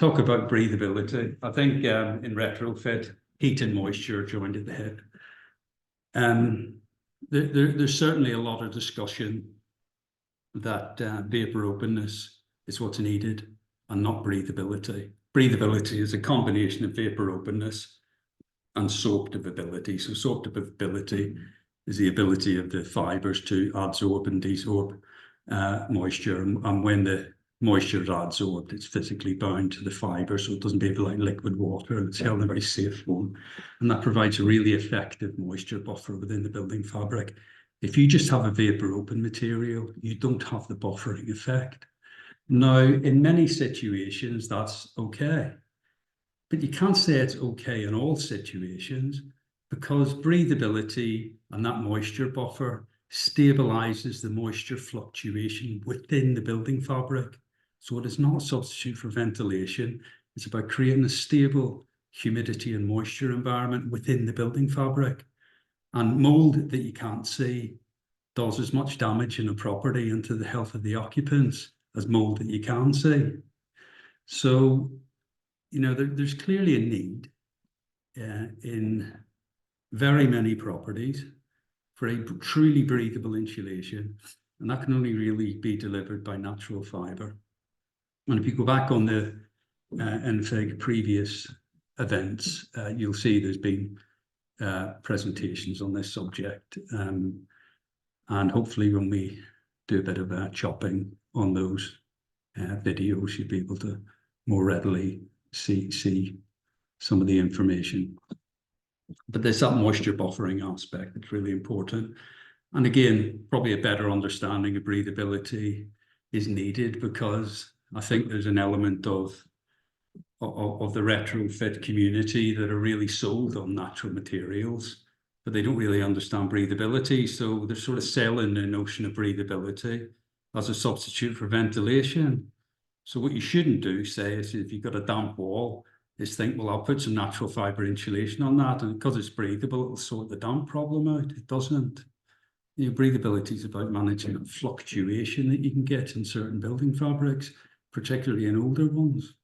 talk about breathability. I think in retrofit, heat and moisture are joined at the hip. There's certainly a lot of discussion that vapor openness is what's needed and not breathability. Breathability is a combination of vapor openness and sorptivability. So sorptivability is the ability of the fibers to adsorb and desorb moisture. And when the moisture is adsorbed, it's physically bound to the fiber, so it doesn't behave like liquid water, and it's held in a very safe form. And that provides a really effective moisture buffer within the building fabric. If you just have a vapor open material, you don't have the buffering effect. Now, in many situations, that's okay. But you can't say it's okay in all situations, because breathability and that moisture buffer stabilizes the moisture fluctuation within the building fabric. So it is not a substitute for ventilation. It's about creating a stable humidity and moisture environment within the building fabric. And mold that you can't see does as much damage in a property and to the health of the occupants as mold that you can see. So, you know, there's clearly a need in very many properties for a truly breathable insulation, and that can only really be delivered by natural fibre. And if you go back on the NFI previous events, you'll see there's been presentations on this subject, and hopefully when we do a bit of chopping on those videos, you'll be able to more readily see some of the information. But there's that moisture buffering aspect that's really important. And again, probably a better understanding of breathability is needed, because I think there's an element of the retrofit community that are really sold on natural materials, but they don't really understand breathability. So they're sort of selling the notion of breathability as a substitute for ventilation. So what you shouldn't do, say, is if you've got a damp wall, is think, well, I'll put some natural fibre insulation on that, and because it's breathable, it'll sort the damp problem out. It doesn't. You know, breathability is about managing the fluctuation that you can get in certain building fabrics, particularly in older ones.